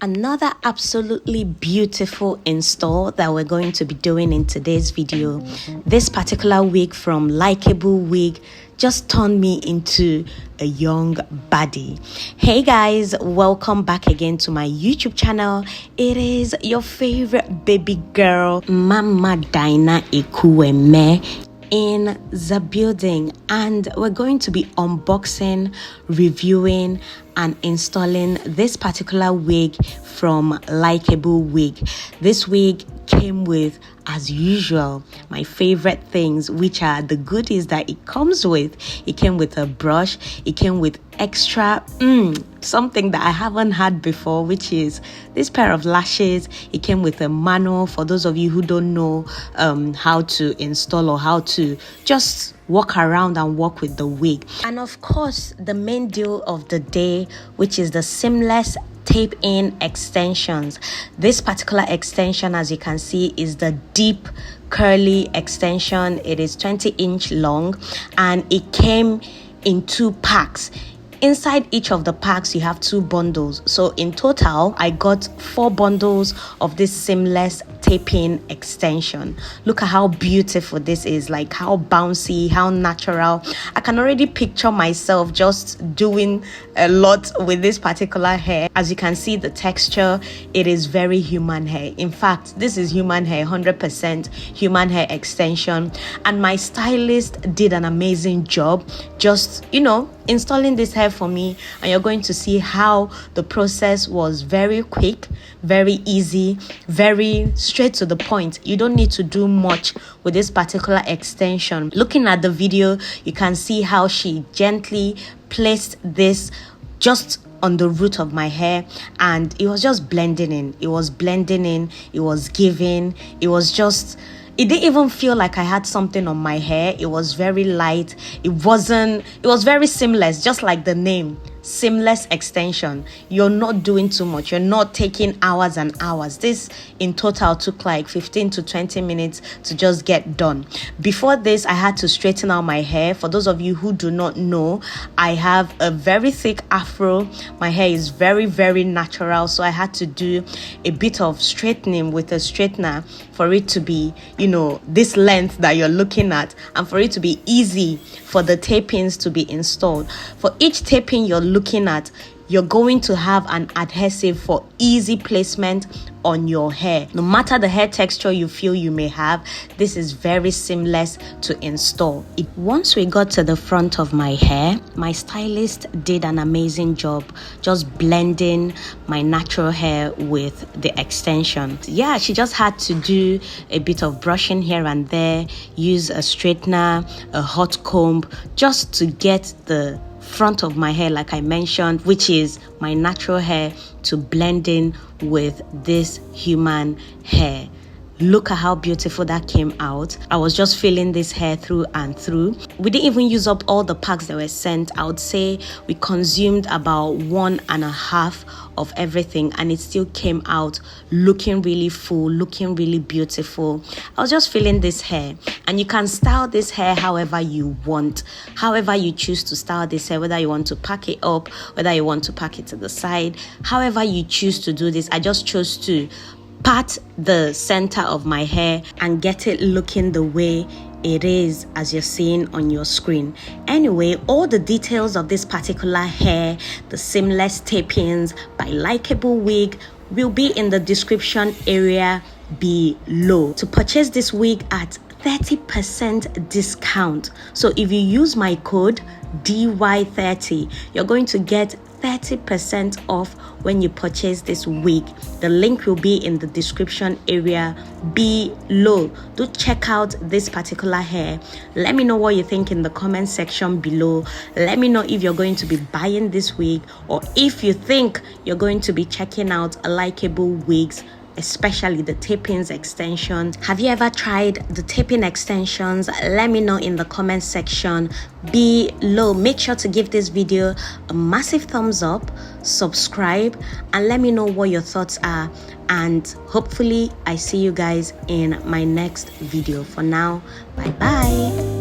Another absolutely beautiful install that we're going to be doing in today's video. This particular wig from Likeable Wig just turned me into a young baddie. Hey guys, welcome back again to my YouTube channel. It is your favorite baby girl, Mama Dyna Ekwueme, in the building, and we're going to be unboxing, reviewing and installing this particular wig from Likeable Wig. This wig came with, as usual, my favorite things, which are the goodies that it comes with. It came with a brush, it came with extra something that I haven't had before, which is this pair of lashes. It came with a manual for those of you who don't know how to install or how to just walk around and work with the wig. And of course, the main deal of the day, which is the seamless tape-in extensions. This particular extension, as you can see, is the deep curly extension. It is 20-inch long and it came in 2 packs. Inside each of the packs, you have 2 bundles. So in total, I got 4 bundles of this seamless tape-in extension. Look at how beautiful this is, like how bouncy, how natural. I can already picture myself just doing a lot with this particular hair. As you can see, the texture, it is very human hair. In fact, this is human hair, 100% human hair extension. And my stylist did an amazing job just, installing this hair for me, and you're going to see how the process was very quick, very easy, very straight to the point. You don't need to do much with this particular extension. Looking at the video, you can see how she gently placed this just on the root of my hair, and it was just blending in. It was blending in, it was giving, it didn't even feel like I had something on my hair. It was very light. It was very seamless, just like the name, seamless extension. You're not doing too much. You're not taking hours and hours. This in total took like 15 to 20 minutes to just get done. Before this, I had to straighten out my hair. For those of you who do not know, I have a very thick afro. My hair is very, very natural. So I had to do a bit of straightening with a straightener for it to be, this length that you're looking at, and for it to be easy for the tape-ins to be installed. For each tape-in you're looking at, you're going to have an adhesive for easy placement on your hair. No matter the hair texture you feel you may have, this is very seamless to install. Once we got to the front of my hair, my stylist did an amazing job just blending my natural hair with the extension. Yeah, she just had to do a bit of brushing here and there, use a straightener, a hot comb, just to get the front of my hair, like I mentioned, which is my natural hair, to blend in with this human hair. Look at how beautiful that came out. I was just feeling this hair through and through. We didn't even use up all the packs that were sent. I would say we consumed about 1.5 of everything, and it still came out looking really full, looking really beautiful. I was just feeling this hair, and you can style this hair however you want, however you choose to style this hair, whether you want to pack it up, whether you want to pack it to the side, however you choose to do this. I just chose to part the center of my hair and get it looking the way it is, as you're seeing on your screen. Anyway, all the details of this particular hair, the seamless tape-ins by Likeable Wig, will be in the description area below. To purchase this wig at 30% discount, so if you use my code DY30, you're going to get 30% off when you purchase this wig. The link will be in the description area below. Do check out this particular hair. Let me know what you think in the comment section below. Let me know if you're going to be buying this wig, or if you think you're going to be checking out Likeable Wigs, especially the tape-ins extensions. Have you ever tried the tape-in extensions? Let me know in the comment section below. Make sure to give this video a massive thumbs up, subscribe, and let me know what your thoughts are. And hopefully I see you guys in my next video. For now, bye bye.